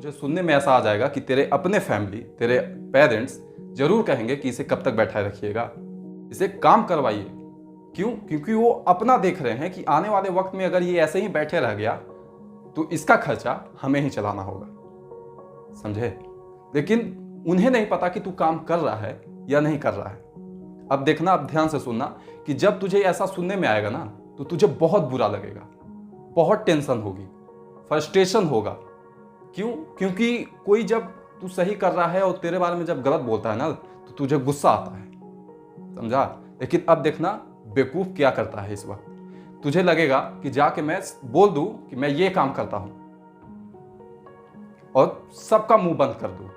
तुझे सुनने में ऐसा आ जाएगा कि तेरे अपने फैमिली, तेरे पेरेंट्स जरूर कहेंगे कि इसे कब तक बैठाए रखिएगा, इसे काम करवाइए। क्यों? क्योंकि वो अपना देख रहे हैं कि आने वाले वक्त में अगर ये ऐसे ही बैठे रह गया तो इसका खर्चा हमें ही चलाना होगा, समझे? लेकिन उन्हें नहीं पता कि तू काम कर रहा है या नहीं कर रहा है। अब देखना, अब ध्यान से सुनना कि जब तुझे ऐसा सुनने में आएगा ना तो तुझे बहुत बुरा लगेगा, बहुत टेंशन होगी, फ्रस्ट्रेशन होगा। क्यों? क्योंकि कोई जब तू सही कर रहा है और तेरे बारे में जब गलत बोलता है ना तो तुझे गुस्सा आता है, समझा? लेकिन अब देखना बेवकूफ क्या करता है। इस वक्त तुझे लगेगा कि जाके मैं बोल दूं कि मैं ये काम करता हूं और सबका मुंह बंद कर दूं,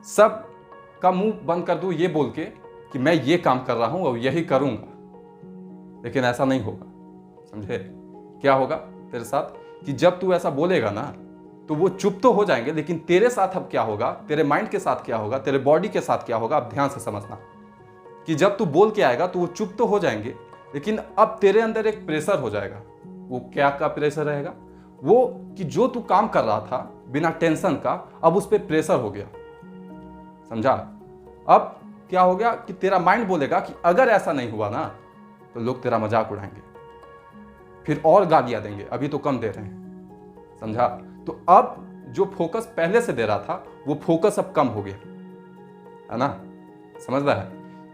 सबका मुंह बंद कर दूं ये बोल के कि मैं ये काम कर रहा हूं और यही करूंगा। लेकिन ऐसा नहीं होगा, समझे? क्या होगा तेरे साथ कि जब तू ऐसा बोलेगा ना तो वो चुप तो हो जाएंगे, लेकिन तेरे साथ अब क्या होगा, तेरे माइंड के साथ क्या होगा, तेरे बॉडी के साथ क्या होगा, अब ध्यान से समझना कि जब तू बोल के आएगा तो वो चुप तो हो जाएंगे, लेकिन अब तेरे अंदर एक प्रेशर हो जाएगा। वो क्या का प्रेशर रहेगा? वो कि जो तू काम कर रहा था बिना टेंशन का, अब उस पर प्रेशर हो गया, समझा? अब क्या हो गया कि तेरा माइंड बोलेगा कि अगर ऐसा नहीं हुआ ना तो लोग तेरा मजाक उड़ाएंगे, फिर और गालियां देंगे, अभी तो कम दे रहे हैं, समझा? तो अब जो फोकस पहले से दे रहा था वो फोकस अब कम हो गया, है ना? समझ रहा है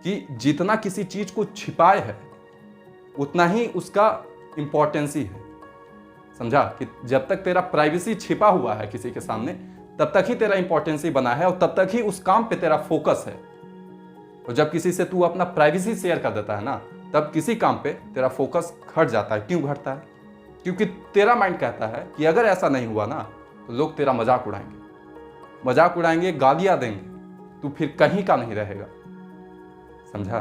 कि जितना किसी चीज को छिपाए है उतना ही उसका इंपॉर्टेंसी है, समझा? कि जब तक तेरा प्राइवेसी छिपा हुआ है किसी के सामने तब तक ही तेरा इंपॉर्टेंसी बना है और तब तक ही उस काम पे तेरा फोकस है। और जब किसी से तू अपना प्राइवेसी शेयर कर देता है ना तब किसी काम पे तेरा फोकस घट जाता है। क्यों घटता है? क्योंकि तेरा माइंड कहता है कि अगर ऐसा नहीं हुआ ना तो लोग तेरा मजाक उड़ाएंगे, गालियां देंगे, तू फिर कहीं का नहीं रहेगा, समझा?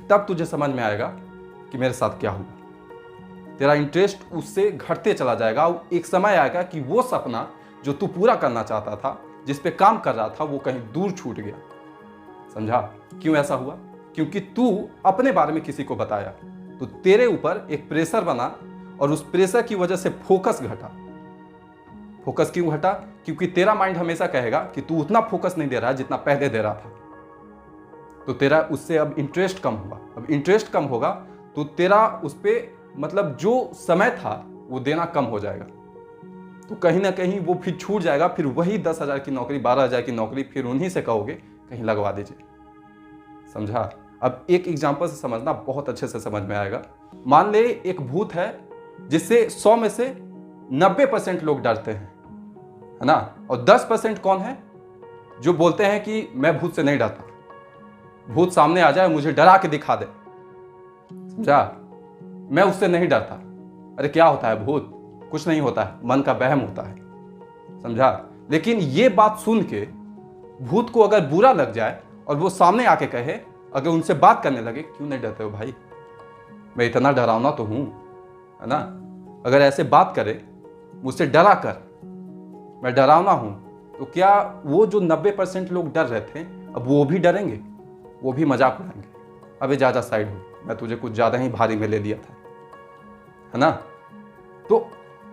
तब तुझे समझ में आएगा कि मेरे साथ क्या हुआ। तेरा इंटरेस्ट उससे घटते चला जाएगा और एक समय आएगा कि वो सपना जो तू पूरा करना चाहता था, जिस पे काम कर रहा था, वो कहीं दूर छूट गया, समझा? क्यों ऐसा हुआ? क्योंकि तू अपने बारे में किसी को बताया तो तेरे ऊपर एक प्रेशर बना और उस प्रेशर की वजह से फोकस घटा। फोकस क्यों घटा? क्योंकि तेरा माइंड हमेशा कहेगा कि तू उतना फोकस नहीं दे रहा है जितना पहले दे रहा था, तो तेरा उससे अब इंटरेस्ट कम हुआ। अब इंटरेस्ट कम होगा तो तेरा उस पर मतलब जो समय था वो देना कम हो जाएगा, तो कहीं ना कहीं वो फिर छूट जाएगा। फिर वही 10,000 की नौकरी, 12,000 की नौकरी फिर उन्हीं से कहोगे कहीं लगवा दीजिए, समझा? अब एक एग्जांपल से समझना, बहुत अच्छे से समझ में आएगा। मान ले एक भूत है जिससे 100 में से 90% लोग डरते हैं, है ना? और 10% कौन है जो बोलते हैं कि मैं भूत से नहीं डरता, भूत सामने आ जाए मुझे डरा के दिखा दे, समझा? मैं उससे नहीं डरता। अरे क्या होता है भूत? कुछ नहीं होता है, मन का वहम होता है, समझा? लेकिन ये बात सुन के भूत को अगर बुरा लग जाए और वो सामने आके कहे, अगर उनसे बात करने लगे, क्यों नहीं डरते हो भाई, मैं इतना डरावना तो हूं, है ना? अगर ऐसे बात करे मुझसे डरा कर, मैं डरावना हूं, तो क्या वो जो 90% लोग डर रहे थे अब वो भी डरेंगे? वो भी मजाक उड़ाएंगे, अबे जा साइड हो, मैं तुझे कुछ ज्यादा ही भारी में ले लिया था, है ना? तो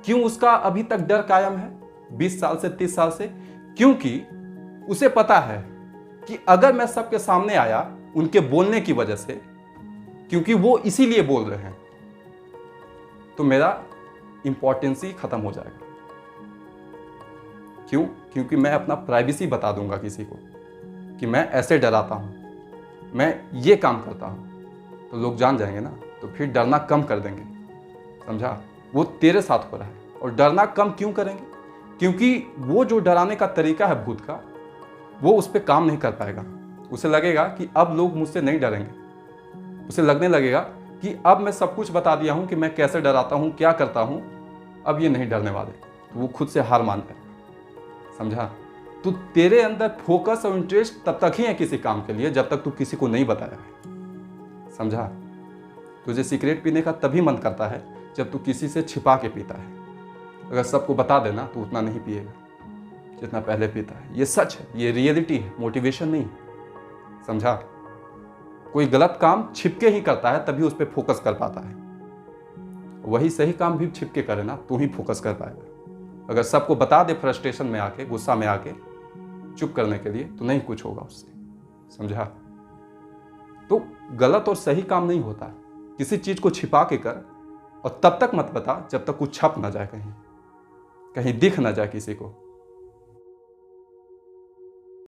क्यों उसका अभी तक डर कायम है 20 साल से, 30 साल से? क्योंकि उसे पता है कि अगर मैं सबके सामने आया उनके बोलने की वजह से, क्योंकि वो इसीलिए बोल रहे हैं, तो मेरा इंपॉर्टेंस ही खत्म हो जाएगा। क्यों? क्योंकि मैं अपना प्राइवेसी बता दूंगा किसी को कि मैं ऐसे डराता हूं, मैं ये काम करता हूं, तो लोग जान जाएंगे ना, तो फिर डरना कम कर देंगे, समझा? वो तेरे साथ हो रहा है। और डरना कम क्यों करेंगे? क्योंकि वो जो डराने का तरीका है भूत का, वो उस पर काम नहीं कर पाएगा। उसे लगेगा कि अब लोग मुझसे नहीं डरेंगे, उसे लगने लगेगा कि अब मैं सब कुछ बता दिया हूं कि मैं कैसे डराता हूं, क्या करता हूं, अब ये नहीं डरने वाले, तो वो खुद से हार मान जाएगा, समझा? तो तेरे अंदर फोकस और इंटरेस्ट तब तक ही है किसी काम के लिए जब तक तू किसी को नहीं बताया है, समझा? तुझे सिगरेट पीने का तभी मन करता है जब तू किसी से छिपा के पीता है। अगर सबको बता देना तो उतना नहीं पिएगा जितना पहले पीता है। ये सच है, ये रियलिटी है, मोटिवेशन नहीं, समझा? कोई गलत काम छिपके ही करता है तभी उस पर फोकस कर पाता है, वही सही काम भी छिपके करे ना तो ही फोकस कर पाएगा। अगर सबको बता दे फ्रस्ट्रेशन में आके, गुस्सा में आके चुप करने के लिए, तो नहीं कुछ होगा उससे, समझा? तो गलत और सही काम नहीं होता। किसी चीज को छिपा के कर और तब तक मत बता जब तक कुछ छप ना जाए, कहीं कहीं दिख ना जाए किसी को।